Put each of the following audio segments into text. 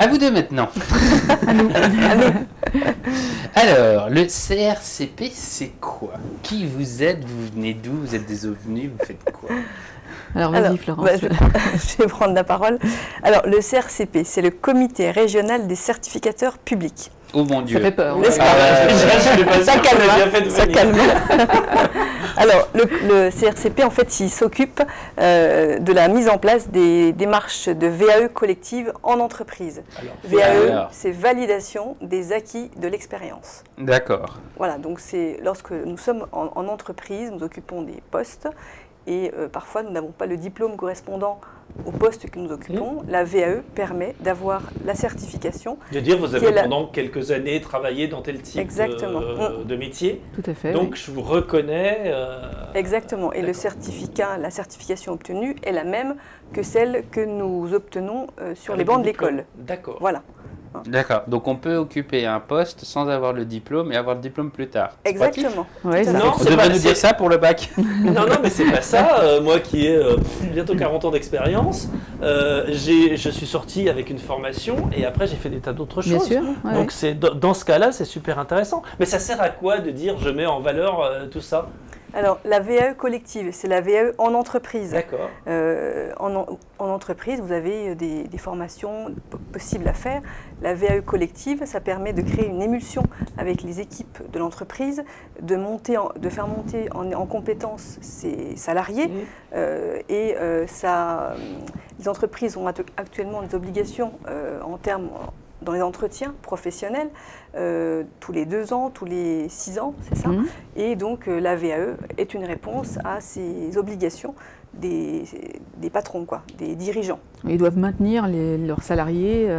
À vous deux maintenant. À nous. Alors, le CRCP, c'est quoi? Qui vous êtes? Vous venez d'où? Vous êtes des ovnis? Vous faites quoi? Alors, vas-y, Florence. Je vais prendre la parole. Alors, le CRCP, c'est le Comité régional des certificateurs publics. Oh mon Dieu. Ça fait peur. Ça calme. Ça calme. Alors, le CRCP, en fait, il s'occupe de la mise en place des démarches de VAE collective en entreprise. VAE, c'est validation des acquis de l'expérience. D'accord. Voilà, donc c'est lorsque nous sommes en entreprise, nous occupons des postes et parfois nous n'avons pas le diplôme correspondant au poste que nous occupons. La VAE permet d'avoir la certification. De dire vous avez pendant quelques années travaillé dans tel type de métier. Tout à fait. Donc je vous reconnais. Exactement. Et le certificat, la certification obtenue est la même que celle que nous obtenons sur les bancs de l'école. D'accord. Voilà. D'accord. Donc on peut occuper un poste sans avoir le diplôme et avoir le diplôme plus tard. Exactement. Ouais, non, on devrait nous dire ça pour le bac. Non, mais c'est pas ça. Moi qui ai bientôt 40 ans d'expérience, je suis sorti avec une formation et après j'ai fait des tas d'autres choses. Bien sûr. Ouais. Donc dans ce cas-là, c'est super intéressant. Mais ça sert à quoi de dire je mets en valeur tout ça? Alors, la VAE collective, c'est la VAE en entreprise. D'accord. En entreprise, vous avez des formations possibles à faire. La VAE collective, ça permet de créer une émulsion avec les équipes de l'entreprise, de faire monter en compétences ses salariés. Les entreprises ont actuellement des obligations dans les entretiens professionnels, tous les 2 ans, tous les 6 ans, c'est ça. Et donc la VAE est une réponse à ces obligations des patrons, des dirigeants. Ils doivent maintenir leurs salariés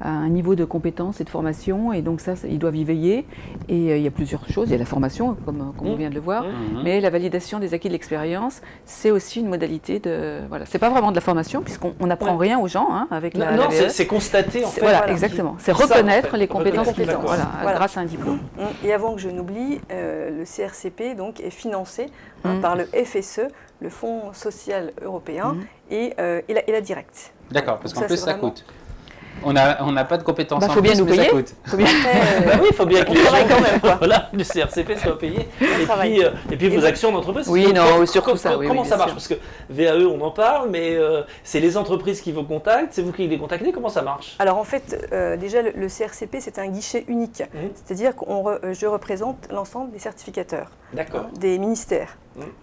à un niveau de compétence et de formation, et donc ça, ils doivent y veiller. Et il y a plusieurs choses. Il y a la formation, comme on vient de le voir, mais la validation des acquis de l'expérience, c'est aussi une modalité de... Voilà, c'est pas vraiment de la formation, puisqu'on n'apprend rien aux gens avec la VAE. C'est constater, en fait. Voilà, exactement. C'est reconnaître les compétences qu'ils ont, grâce à un diplôme. Et avant que je n'oublie, le CRCP donc, est financé par le FSE, le Fonds social européen, et la Direct. D'accord, parce qu'en plus ça coûte. On n'a pas de compétences en plus, mais nous payer. Ça coûte. Oui, il faut bien que les gens quand même, voilà, le CRCP soit payé. Et puis vos actions d'entreprise. Oui, surtout ça. Comment ça marche? Parce que VAE, on en parle, mais c'est les entreprises qui vous contactent, c'est vous qui les contactez. Comment ça marche? Alors en fait, déjà le CRCP, c'est un guichet unique. C'est-à-dire que je représente l'ensemble des certificateurs, des ministères.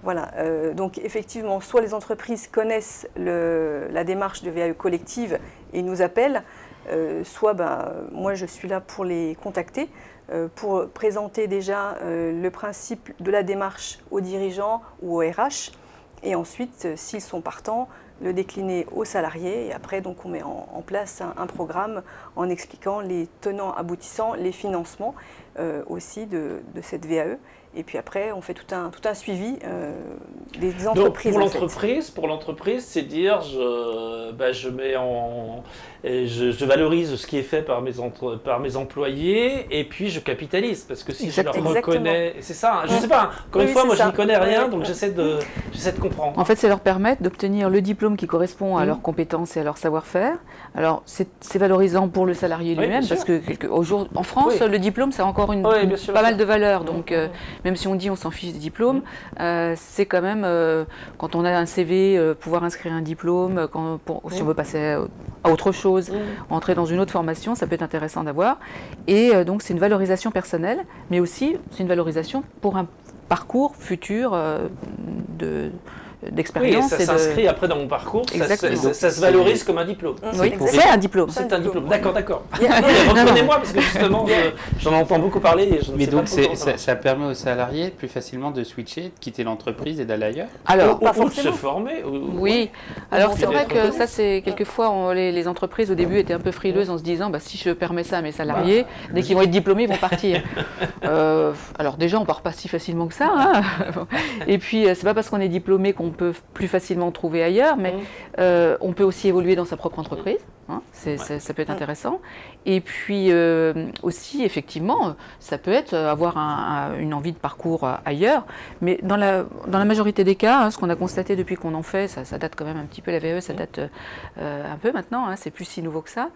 Voilà, donc effectivement, soit les entreprises connaissent la démarche de VAE collective et nous appellent, soit moi je suis là pour les contacter, pour présenter déjà le principe de la démarche aux dirigeants ou aux RH, et ensuite, s'ils sont partants, le décliner aux salariés, et après donc on met en place un programme en expliquant les tenants aboutissants, les financements aussi de cette VAE. Et puis après, on fait tout un suivi des entreprises. Donc pour l'entreprise, c'est dire je valorise ce qui est fait par mes employés et puis je capitalise parce que si je leur reconnais, c'est ça. Je sais pas. Encore une fois, moi je n'y connais rien, donc j'essaie de comprendre. En fait, c'est leur permettre d'obtenir le diplôme qui correspond à leurs compétences et à leur savoir-faire. Alors c'est valorisant pour le salarié lui-même parce que en France, le diplôme, ça a encore pas mal de valeur. Donc même si on dit on s'en fiche des diplômes, c'est quand même, quand on a un CV, pouvoir inscrire un diplôme, si on veut passer à autre chose, entrer dans une autre formation, ça peut être intéressant d'avoir. Et donc c'est une valorisation personnelle, mais aussi c'est une valorisation pour un parcours futur d'expérience. Oui, ça s'inscrit après dans mon parcours, ça se valorise comme un diplôme. Oui, c'est un diplôme. C'est un diplôme, d'accord. Reprenez-moi, parce que justement, j'en entends beaucoup parler. Et mais donc, ça permet aux salariés plus facilement de switcher, de quitter l'entreprise et d'aller ailleurs? Alors, ou de se former. Oui, alors c'est vrai que ça, c'est quelquefois, les entreprises au début étaient un peu frileuses en se disant, si je permets ça à mes salariés, dès qu'ils vont être diplômés, ils vont partir. Alors déjà, on ne part pas si facilement que ça. Et puis, c'est pas parce qu'on est diplômé qu'on peut plus facilement trouver ailleurs, mais on peut aussi évoluer dans sa propre entreprise. Hein, ça peut être intéressant. Et puis aussi, effectivement, ça peut être avoir une envie de parcours ailleurs. Mais dans la majorité des cas, hein, ce qu'on a constaté depuis qu'on en fait, ça date quand même un petit peu, la VAE, ça date un peu maintenant, hein, c'est plus si nouveau que ça.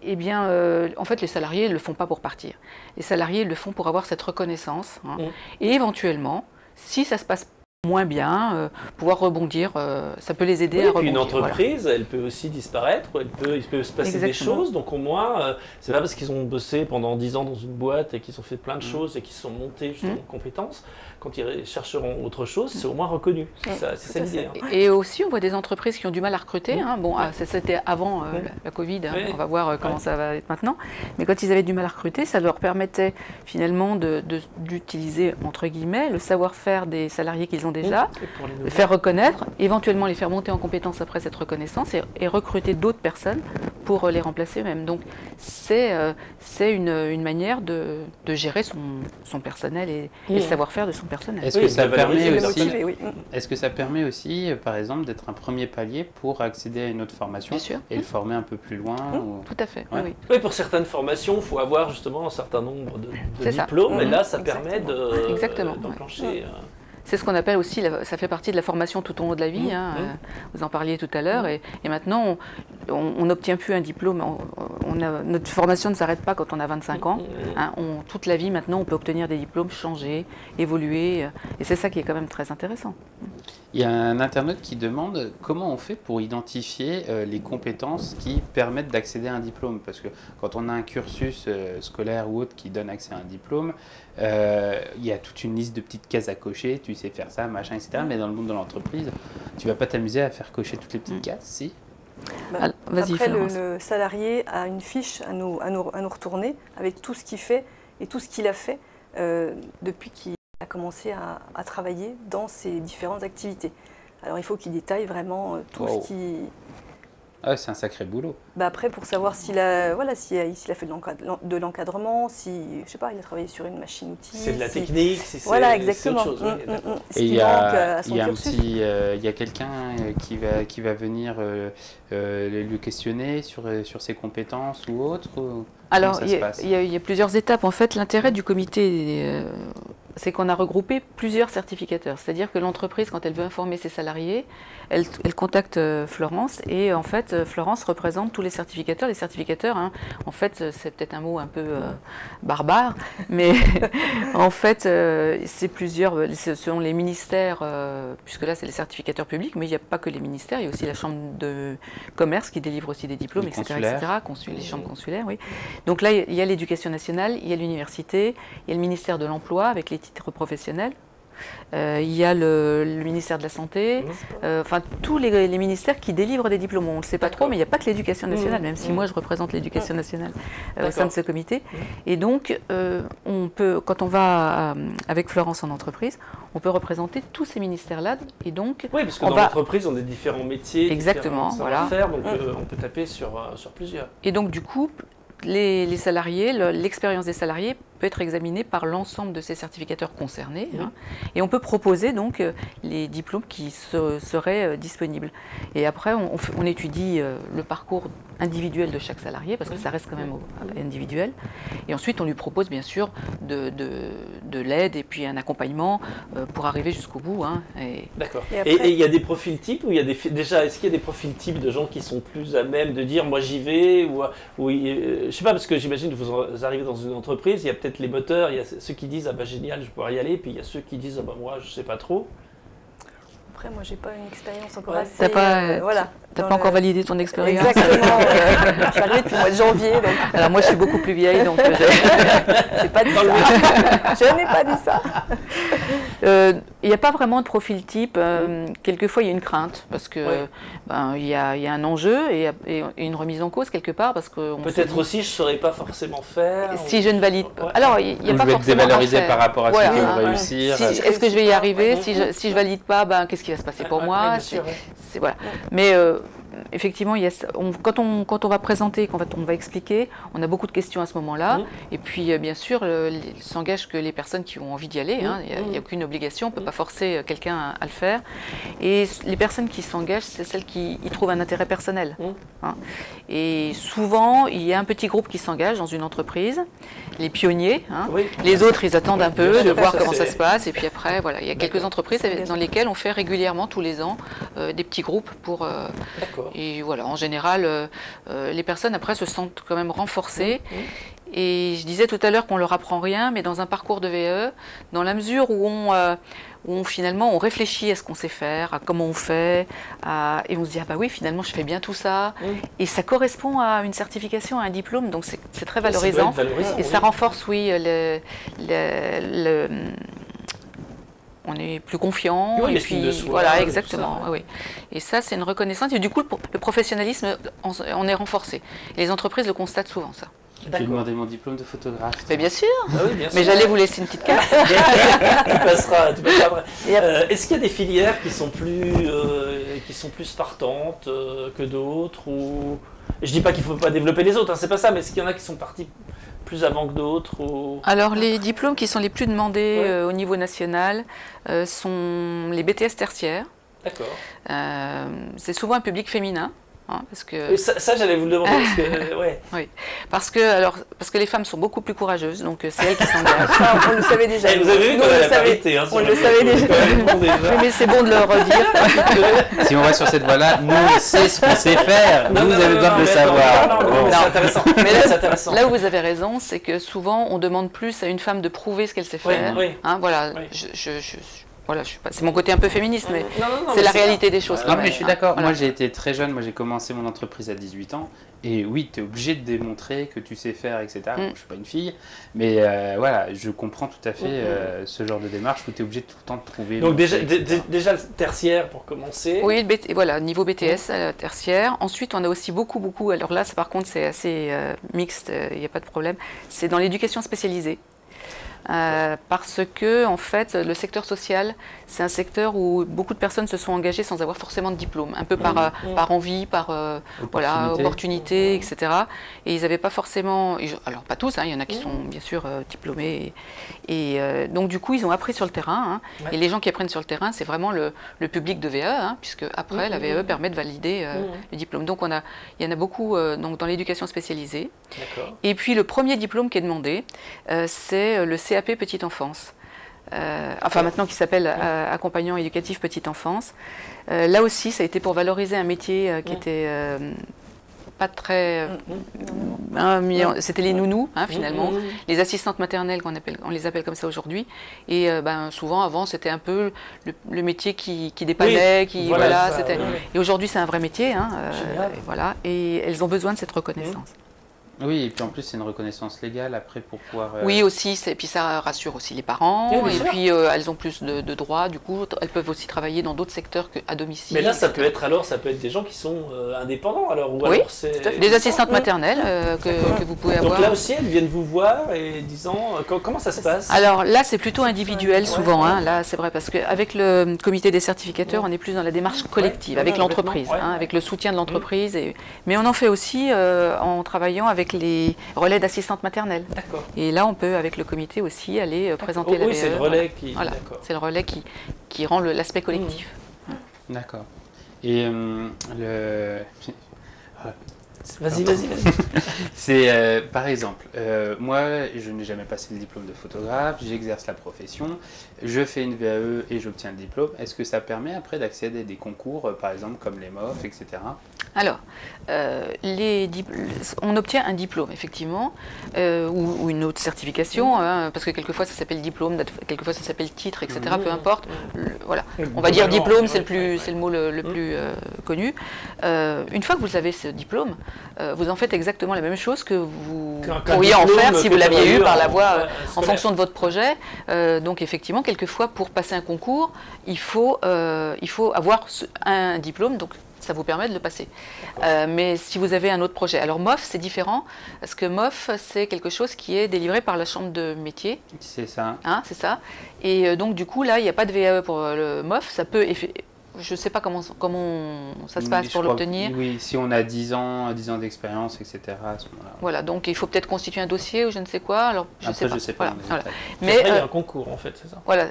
Eh bien, en fait, les salariés ne le font pas pour partir. Les salariés le font pour avoir cette reconnaissance. Hein, et éventuellement, si ça se passe moins bien, pouvoir rebondir, ça peut les aider à rebondir. Une entreprise, elle peut aussi disparaître, il peut se passer des choses, donc au moins, c'est pas parce qu'ils ont bossé pendant 10 ans dans une boîte et qu'ils ont fait plein de choses et qu'ils se sont montés justement en compétences, quand ils chercheront autre chose, c'est au moins reconnu. C'est ça l'idée. Hein. Et aussi, on voit des entreprises qui ont du mal à recruter. Hein. Bon, c'était avant la Covid, hein. On va voir comment ça va être maintenant. Mais quand ils avaient du mal à recruter, ça leur permettait finalement d'utiliser, entre guillemets, le savoir-faire des salariés qu'ils ont déjà, les faire reconnaître, éventuellement les faire monter en compétence après cette reconnaissance et recruter d'autres personnes pour les remplacer eux-mêmes. Donc c'est une manière de gérer son personnel et le savoir-faire de son personnel. Est-ce que ça permet aussi, est-ce que ça permet aussi, par exemple, d'être un premier palier pour accéder à une autre formation et le former un peu plus loin Tout à fait, oui, pour certaines formations, il faut avoir justement un certain nombre de diplômes, et là, ça permet d'enclencher... C'est ce qu'on appelle aussi, ça fait partie de la formation tout au long de la vie, hein, vous en parliez tout à l'heure, et maintenant on n'obtient plus un diplôme, notre formation ne s'arrête pas quand on a 25 ans, hein, toute la vie maintenant on peut obtenir des diplômes, changer, évoluer, et c'est ça qui est quand même très intéressant. Il y a un internaute qui demande comment on fait pour identifier les compétences qui permettent d'accéder à un diplôme. Parce que quand on a un cursus scolaire ou autre qui donne accès à un diplôme, il y a toute une liste de petites cases à cocher, tu sais faire ça, machin, etc. Mais dans le monde de l'entreprise, tu ne vas pas t'amuser à faire cocher toutes les petites cases, si? Après, le salarié a une fiche à nous retourner avec tout ce qu'il fait et tout ce qu'il a fait depuis qu'il a commencé à travailler dans ses différentes activités. Alors il faut qu'il détaille vraiment tout ce qui... Ah, c'est un sacré boulot. Après, pour savoir s'il a fait de l'encadrement, si, je sais pas, il a travaillé sur une machine-outil. C'est de la technique, c'est exactement. autre chose. Et il y a quelqu'un qui va venir le questionner sur ses compétences ou autre Alors, il y a plusieurs étapes. En fait, l'intérêt du comité, c'est qu'on a regroupé plusieurs certificateurs. C'est-à-dire que l'entreprise, quand elle veut informer ses salariés, elle contacte Florence et en fait, Florence représente tous les certificateurs. Les certificateurs, hein, en fait, c'est peut-être un mot un peu barbare, mais en fait, ce sont les ministères, puisque là, c'est les certificateurs publics, mais il n'y a pas que les ministères, il y a aussi la chambre de commerce qui délivre aussi des diplômes, etc. Les chambres consulaires, oui. Donc là, il y a l'éducation nationale, il y a l'université, il y a le ministère de l'Emploi avec les titres professionnels. Il y a le ministère de la Santé, enfin tous les ministères qui délivrent des diplômes. On ne le sait pas trop, mais il n'y a pas que l'éducation nationale, même si moi je représente l'éducation nationale au sein de ce comité. Et donc, on peut, quand on va avec Florence en entreprise, on peut représenter tous ces ministères-là. Et donc, oui, parce que dans l'entreprise, on a différents métiers, exactement, différents savoir-faire, donc on peut taper sur plusieurs. Et donc, du coup, les salariés, l'expérience des salariés peut être examinée par l'ensemble de ces certificateurs concernés. Hein, et on peut proposer donc les diplômes qui seraient disponibles. Et après, on étudie le parcours individuel de chaque salarié, parce que ça reste quand même individuel. Et ensuite, on lui propose bien sûr de l'aide et puis un accompagnement pour arriver jusqu'au bout. Hein, D'accord. Et il y a des profils types, ou déjà, est-ce qu'il y a des profils types de gens qui sont plus à même de dire moi j'y vais, ou je sais pas, parce que j'imagine que vous arrivez dans une entreprise, il y a peut-être les moteurs, il y a ceux qui disent ah bah génial, je vais pouvoir y aller, puis il y a ceux qui disent ah bah moi je sais pas trop. Après, moi, j'ai pas une expérience encore assez... T'as pas encore validé ton expérience. Exactement. Je suis arrivée depuis le mois de janvier. Donc... Alors moi, je suis beaucoup plus vieille, donc j'ai pas dit ça. Je n'ai pas dit ça. Il n'y a pas vraiment de profil type. Quelquefois, il y a une crainte, parce que il y a un enjeu et une remise en cause quelque part, parce que peut-être aussi, je ne saurais pas forcément faire. Si je ne valide pas. Alors, il n'y a pas forcément. Je vais être dévalorisé par rapport à ce que je vais réussir. Est-ce que je vais y arriver? Si je valide pas, qu'est-ce qui va se passer pour moi? Voilà. Mais effectivement, quand on va présenter, quand on va expliquer, on a beaucoup de questions à ce moment-là. Et puis, bien sûr, il s'engage que les personnes qui ont envie d'y aller. Il n'y a aucune obligation, on ne peut pas forcer quelqu'un à le faire. Et les personnes qui s'engagent, c'est celles qui y trouvent un intérêt personnel. Et souvent, il y a un petit groupe qui s'engage dans une entreprise, les pionniers. Les autres, ils attendent un peu de voir comment ça se passe. Et puis après, voilà, il y a quelques entreprises dans lesquelles on fait régulièrement, tous les ans, des petits groupes pour... et voilà, en général, les personnes après se sentent quand même renforcées. Et je disais tout à l'heure qu'on leur apprend rien, mais dans un parcours de VE, dans la mesure où finalement on réfléchit à ce qu'on sait faire, à comment on fait, et on se dit ah bah oui, finalement je fais bien tout ça, et ça correspond à une certification, à un diplôme, donc c'est très valorisant, et ça renforce on est plus confiant, et puis voilà, exactement. Oui. Et ça, c'est une reconnaissance. Et du coup, le professionnalisme, on est renforcé. Et les entreprises le constatent souvent, ça. J'ai demandé mon diplôme de photographe. Mais bien sûr. Mais j'allais vous laisser une petite carte. Tu passeras après. Est-ce qu'il y a des filières qui sont plus partantes que d'autres ou... Je dis pas qu'il ne faut pas développer les autres, c'est pas ça, mais est-ce qu'il y en a qui sont partis plus avant que d'autres Alors, les diplômes qui sont les plus demandés au niveau national sont les BTS tertiaires. D'accord. C'est souvent un public féminin. Parce que... Ça j'allais vous le demander. Oui, parce que les femmes sont beaucoup plus courageuses, donc c'est elles qui s'engagent. On le savait déjà. Vous avez vu qu'on la parité. On le savait déjà. Oui, mais c'est bon de le redire. Si on va sur cette voie-là, nous, on sait ce qu'on sait faire. Vous avez besoin de le savoir. C'est intéressant. Mais là où vous avez raison, c'est que souvent, on demande plus à une femme de prouver ce qu'elle sait faire. Voilà, voilà, c'est mon côté un peu féministe, mais c'est la réalité des choses. Non, mais je suis d'accord. Moi, j'ai été très jeune. Moi, j'ai commencé mon entreprise à 18 ans. Et oui, tu es obligé de démontrer que tu sais faire, etc. Bon, je ne suis pas une fille. Mais voilà, je comprends tout à fait ce genre de démarche où tu es obligé tout le temps de prouver. Donc, déjà le tertiaire pour commencer. Oui, voilà, niveau BTS, tertiaire. Ensuite, on a aussi beaucoup. Alors là, par contre, c'est assez mixte, il n'y a pas de problème. C'est dans l'éducation spécialisée. Parce que en fait, le secteur social, c'est un secteur où beaucoup de personnes se sont engagées sans avoir forcément de diplôme, un peu par envie, par opportunité, etc. Et ils n'avaient pas forcément, alors pas tous, il y en a qui sont bien sûr diplômés, et donc du coup ils ont appris sur le terrain. Et les gens qui apprennent sur le terrain, c'est vraiment le public de VE, puisque après la VE permet de valider le diplôme. Donc il y en a beaucoup donc dans l'éducation spécialisée. Et puis le premier diplôme qui est demandé, c'est le CAP Petite Enfance. Enfin maintenant qui s'appelle accompagnant éducatif petite enfance. Là aussi, ça a été pour valoriser un métier qui était pas très... c'était les nounous, finalement, les assistantes maternelles, on les appelle comme ça aujourd'hui. Et souvent, avant, c'était un peu le métier qui dépannait, et aujourd'hui, c'est un vrai métier. Voilà, et elles ont besoin de cette reconnaissance. Oui, et puis en plus, c'est une reconnaissance légale après pour pouvoir... Oui, aussi, et puis ça rassure aussi les parents, et puis elles ont plus de droits, du coup, elles peuvent aussi travailler dans d'autres secteurs qu'à domicile. Mais là, ça peut être des gens qui sont indépendants, alors, ou oui, alors c'est... des assistantes maternelles que vous pouvez avoir. Donc là aussi, elles viennent vous voir et disant, comment ça se passe? Alors là, c'est plutôt individuel souvent, là, c'est vrai, parce qu'avec le comité des certificateurs, on est plus dans la démarche collective, avec l'entreprise, avec le soutien de l'entreprise, mais on en fait aussi en travaillant avec les relais d'assistantes maternelles. D'accord. Et là, on peut, avec le comité aussi, aller présenter la VE. Oui, c'est le relais qui... Voilà, c'est le relais qui rend l'aspect collectif. D'accord. Et Vas-y. C'est par exemple, moi je n'ai jamais passé le diplôme de photographe, j'exerce la profession, je fais une VAE et j'obtiens le diplôme. Est-ce que ça permet après d'accéder à des concours, par exemple comme les MOF, etc. Alors, on obtient un diplôme, effectivement, ou une autre certification, parce que quelquefois ça s'appelle diplôme, quelquefois ça s'appelle titre, etc. Peu importe. Voilà. On va dire diplôme, c'est le mot le plus connu. Une fois que vous avez ce diplôme, vous en faites exactement la même chose que vous pourriez en faire si vous l'aviez eu par la voie en fonction de votre projet. Donc effectivement, quelquefois, pour passer un concours, il faut avoir un diplôme. Donc ça vous permet de le passer. Mais si vous avez un autre projet. Alors MOF, c'est différent, parce que MOF, c'est quelque chose qui est délivré par la chambre de métier. C'est ça. C'est ça. Et donc du coup, là, il n'y a pas de VAE pour le MOF. Ça peut je ne sais pas comment ça se passe pour l'obtenir. Oui, si on a 10 ans d'expérience, etc. à ce moment-là. Voilà, donc il faut peut-être constituer un dossier ou je ne sais quoi. Alors, je ne sais pas. Voilà. Mais il y a un concours, en fait, c'est ça. Voilà.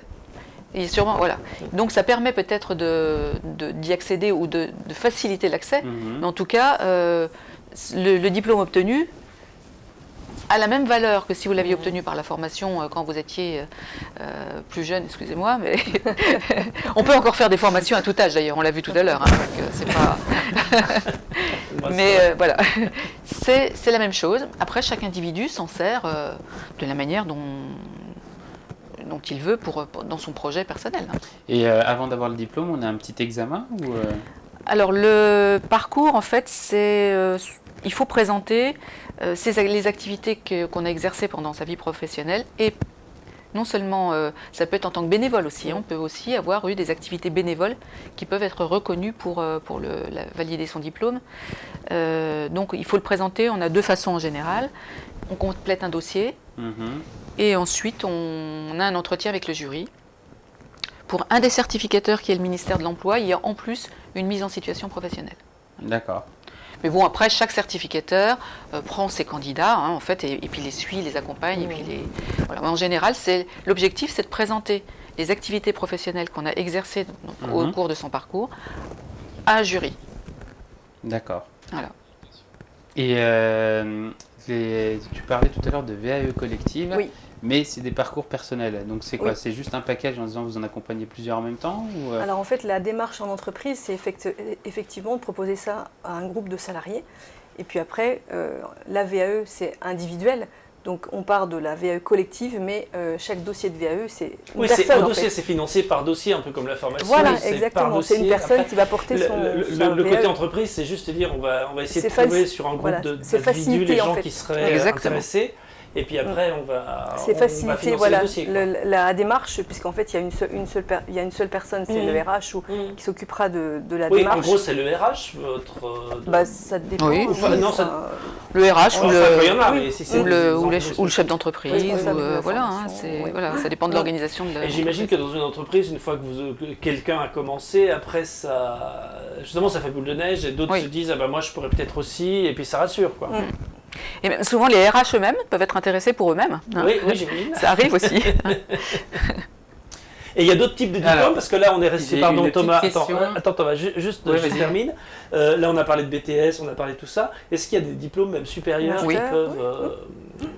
Et sûrement, voilà. Donc ça permet peut-être d'y accéder ou de faciliter l'accès. Mais en tout cas, le diplôme obtenu a la même valeur que si vous l'aviez obtenu par la formation quand vous étiez plus jeune, excusez-moi, mais on peut encore faire des formations à tout âge d'ailleurs, on l'a vu tout à l'heure, donc c'est pas... mais voilà, c'est la même chose. Après, chaque individu s'en sert de la manière dont il veut dans son projet personnel. Et avant d'avoir le diplôme, on a un petit examen ou Alors le parcours, en fait, il faut présenter les activités qu'on a exercées pendant sa vie professionnelle et non seulement, ça peut être en tant que bénévole aussi, on peut aussi avoir eu des activités bénévoles qui peuvent être reconnues pour valider son diplôme. Donc il faut le présenter, on a deux façons en général. On complète un dossier et ensuite on a un entretien avec le jury. Pour un des certificateurs qui est le ministère de l'Emploi, il y a en plus une mise en situation professionnelle. D'accord. Mais bon, après, chaque certificateur prend ses candidats, en fait, et puis les suit, les accompagne. Et puis voilà. En général, l'objectif, c'est de présenter les activités professionnelles qu'on a exercées au cours de son parcours à un jury. D'accord. Voilà. Et tu parlais tout à l'heure de VAE collective. Oui. Mais c'est des parcours personnels. Donc c'est quoi? C'est juste un package en disant vous en accompagnez plusieurs en même temps ou Alors en fait, la démarche en entreprise, c'est effectivement de proposer ça à un groupe de salariés. Et puis après, la VAE, c'est individuel. Donc on part de la VAE collective, mais chaque dossier de VAE, c'est une personne. C'est un dossier, c'est financé par dossier, un peu comme la formation. Voilà, exactement. C'est une personne qui va porter le côté entreprise, c'est juste dire on va essayer de trouver sur un groupe d'individus les gens qui seraient intéressés. Et puis après, on va faciliter la démarche, puisqu'en fait, il y a une seule personne, c'est le RH qui s'occupera de la démarche. En gros, c'est le RH, votre... ça dépend. Oui, le RH ou le chef d'entreprise. Voilà, ça dépend de l'organisation de la... Et j'imagine que dans une entreprise, une fois que quelqu'un a commencé, après, justement, ça fait boule de neige et d'autres se disent « Ah ben moi, je pourrais peut-être aussi », et puis ça rassure, quoi. Et même souvent, les RH eux-mêmes peuvent être intéressés pour eux-mêmes. Oui, j'imagine. Ça arrive aussi. Et il y a d'autres types de diplômes, parce que là, on est resté... Pardon, Thomas. Attends, Thomas, juste, je termine. Là, on a parlé de BTS, on a parlé de tout ça. Est-ce qu'il y a des diplômes même supérieurs qui peuvent...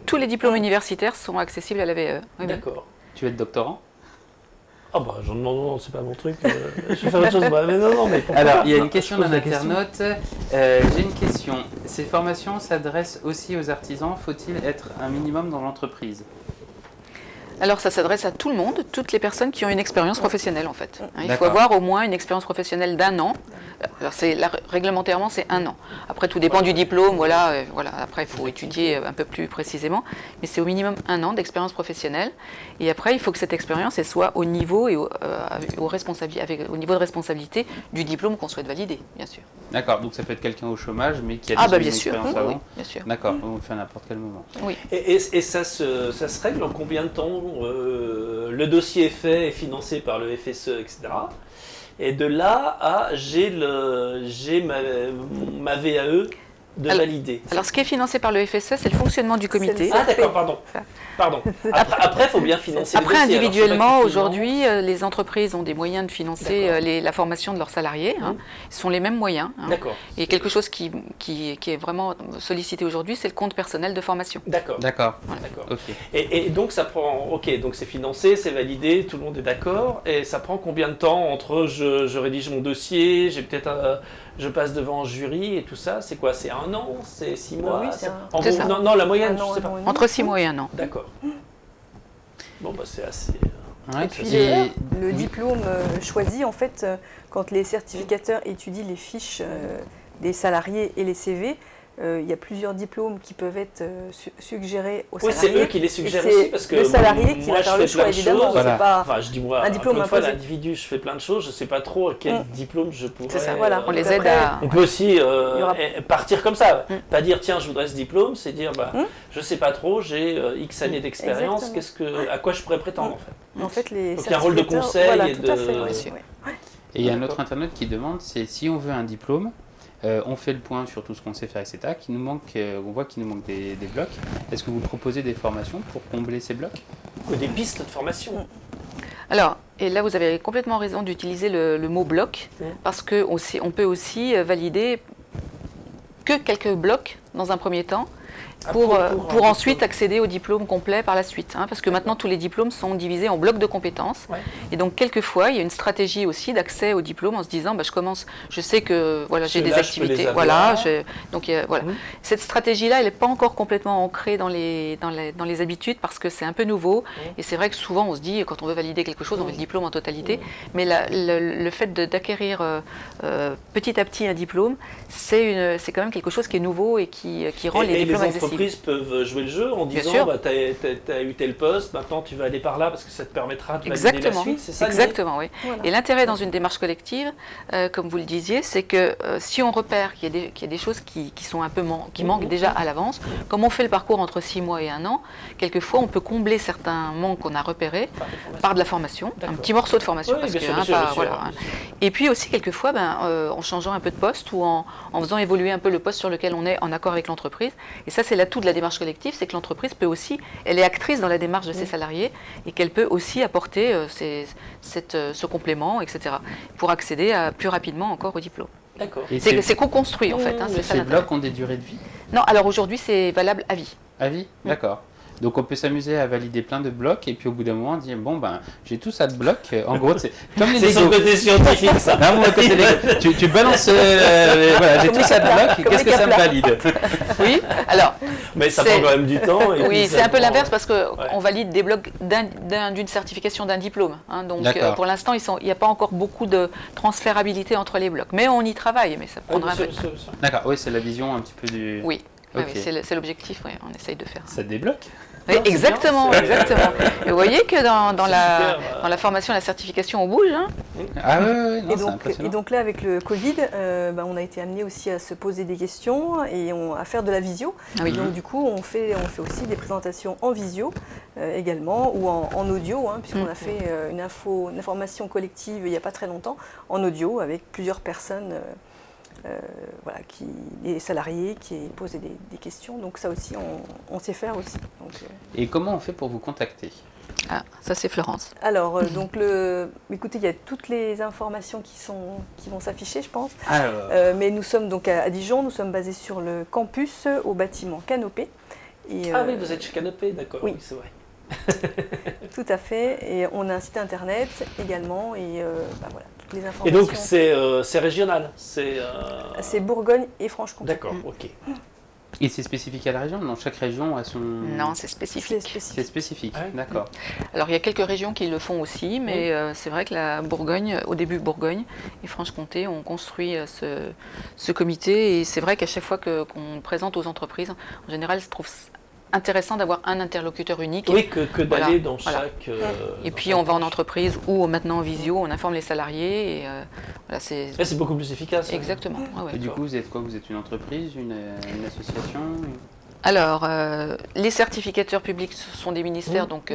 Tous les diplômes universitaires sont accessibles à la VAE. Oui, d'accord. Tu veux être doctorant? Ah bah non, c'est pas mon truc. Je vais faire autre chose. Mais non, mais alors, il y a une question d'un internaute. J'ai une question. Ces formations s'adressent aussi aux artisans. Faut-il être un minimum dans l'entreprise? Alors ça s'adresse à tout le monde, toutes les personnes qui ont une expérience professionnelle en fait. Il faut avoir au moins une expérience professionnelle d'1 an. Alors réglementairement c'est 1 an. Après tout dépend du diplôme, voilà. Après il faut étudier un peu plus précisément. Mais c'est au minimum 1 an d'expérience professionnelle. Et après il faut que cette expérience elle soit au niveau et au niveau de responsabilité du diplôme qu'on souhaite valider, bien sûr. D'accord, donc ça peut être quelqu'un au chômage mais qui a déjà une expérience avant. Oui, bien sûr. D'accord, on le fait à n'importe quel moment. Oui. Et ça se règle en combien de temps? Le dossier est fait et financé par le FSE, etc. Et de là à j'ai ma VAE validée. Alors ce qui est financé par le FSE, c'est le fonctionnement du comité. Ah d'accord, pardon. Après, il faut bien financer les dossiers. Après, individuellement, aujourd'hui, les entreprises ont des moyens de financer la formation de leurs salariés. Ce sont les mêmes moyens. D'accord. Et quelque chose qui est vraiment sollicité aujourd'hui, c'est le compte personnel de formation. D'accord. Voilà. Okay. Et donc, ça prend... Ok, donc c'est financé, c'est validé, tout le monde est d'accord. Et ça prend combien de temps entre je rédige mon dossier, je passe devant un jury et tout ça? C'est quoi? C'est 1 an? C'est 6 mois? Oui, c'est ça. Non, la moyenne, je ne sais pas. Entre 6 mois et 1 an. D'accord. Bon, bah c'est assez... Et puis le diplôme choisi, en fait, quand les certificateurs étudient les fiches des salariés et les CV, il y a plusieurs diplômes qui peuvent être suggérés aux salariés. Oui, c'est eux qui les suggèrent aussi, parce que le salarié qui va faire le choix, évidemment. Voilà. Pas enfin, je dis moi, un diplôme une fois, l'individu, je fais plein de choses, je ne sais pas trop à quel diplôme je pourrais... C'est ça, voilà, on les aide à... On peut aussi partir comme ça, pas dire tiens, je voudrais ce diplôme, c'est dire je ne sais pas trop, j'ai X années d'expérience, à quoi je pourrais prétendre en fait. En fait, les donc il y a un rôle de conseil et de... Et il y a un autre internaute qui demande, c'est si on veut un diplôme, on fait le point sur tout ce qu'on sait faire, etc. On voit qu'il nous manque des blocs. Est-ce que vous proposez des formations pour combler ces blocs? Des pistes de formation. Alors, et là vous avez complètement raison d'utiliser le mot bloc, parce qu'on peut aussi valider que quelques blocs dans un premier temps, pour ensuite accéder au diplôme complet par la suite. Parce que maintenant, tous les diplômes sont divisés en blocs de compétences. Ouais. Et donc, quelquefois, il y a une stratégie aussi d'accès au diplôme en se disant, je sais que voilà, j'ai des activités. Voilà, donc, voilà. Cette stratégie-là, elle n'est pas encore complètement ancrée dans les habitudes parce que c'est un peu nouveau. Et c'est vrai que souvent, on se dit, quand on veut valider quelque chose, on veut le diplôme en totalité. Mais le fait d'acquérir petit à petit un diplôme, c'est quand même quelque chose qui est nouveau et qui rend les diplômes accessibles. Les entreprises peuvent jouer le jeu en disant tu as eu tel poste, maintenant tu vas aller par là parce que ça te permettra de valider la suite, c'est ça? Exactement, oui. Voilà. Et l'intérêt dans une démarche collective, comme vous le disiez, c'est que si on repère qu'il y a des choses qui sont un peu manquent déjà à l'avance, comme on fait le parcours entre 6 mois et 1 an, quelquefois on peut combler certains manques qu'on a repérés par de la formation, un petit morceau de formation. Et puis aussi quelquefois en changeant un peu de poste ou en faisant évoluer un peu le poste sur lequel on est en accord avec l'entreprise. Et ça, c'est l'atout de la démarche collective, c'est que l'entreprise peut aussi, elle est actrice dans la démarche de ses salariés et qu'elle peut aussi apporter ce complément, etc., pour accéder plus rapidement encore au diplôme. D'accord. C'est co-construit en fait. Ces blocs ont des durées de vie? Non, alors aujourd'hui, c'est valable à vie. À vie? D'accord. Donc on peut s'amuser à valider plein de blocs et puis au bout d'un moment on dit bon j'ai tout ça de blocs. En gros c'est comme les Lego. C'est son côté scientifique ça. Non, mon côté Lego. Tu balances voilà, j'ai tout ça de blocs. Qu'est-ce que ça me valide? Oui. Alors. Mais ça prend quand même du temps. Oui, c'est un peu l'inverse parce que on valide des blocs d'une certification d'un diplôme. Donc pour l'instant il n'y a pas encore beaucoup de transférabilité entre les blocs. Mais on y travaille, mais ça prendra un peu de temps. D'accord. Oui, c'est la vision un petit peu du. Oui. Okay. Oui, c'est l'objectif, on essaye de faire. Ça débloque? Oui, exactement, exactement. Et vous voyez que dans la formation et la certification, on bouge. Ah oui, et donc là, avec le Covid, on a été amené aussi à se poser des questions et à faire de la visio. Ah oui. Donc du coup, on fait aussi des présentations en visio également ou en audio, puisqu'on a fait une information collective il n'y a pas très longtemps, en audio, avec plusieurs personnes. Les salariés qui posaient des questions, donc ça aussi on sait faire aussi. Donc, Et comment on fait pour vous contacter? Ah, ça c'est Florence. Alors, écoutez, il y a toutes les informations qui vont s'afficher, je pense. Mais nous sommes donc à Dijon, nous sommes basés sur le campus au bâtiment Canopé. Oui, vous êtes chez Canopé, d'accord, oui c'est vrai. Tout à fait, et on a un site internet également, et voilà, toutes les informations. Et donc c'est régional, c'est Bourgogne et Franche-Comté. D'accord, ok. Et c'est spécifique à la région? Non, chaque région a son... Non, c'est spécifique. C'est spécifique, d'accord. Alors il y a quelques régions qui le font aussi, mais c'est vrai que la Bourgogne, au début Bourgogne et Franche-Comté ont construit ce comité, et c'est vrai qu'à chaque fois qu'on présente aux entreprises, en général, se trouve intéressant d'avoir un interlocuteur unique. Oui, que d'aller dans chaque... et puis on va en entreprise ou maintenant en visio, on informe les salariés. Et, c'est beaucoup plus efficace. Exactement. Et du coup, vous êtes quoi? Vous êtes une entreprise, une association? Alors, les certificateurs publics sont des ministères, donc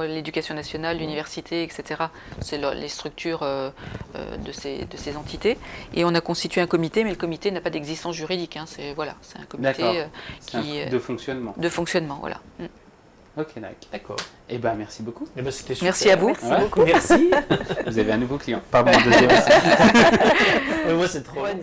l'éducation nationale, l'université, etc. C'est les structures de ces entités. Et on a constitué un comité, mais le comité n'a pas d'existence juridique. C'est un comité de fonctionnement. De fonctionnement, voilà. Ok, d'accord. Eh bien, merci beaucoup. C'était super. Merci à vous. Merci beaucoup. Merci. Vous avez un nouveau client. Pardon, deuxième. Moi, c'est trop long.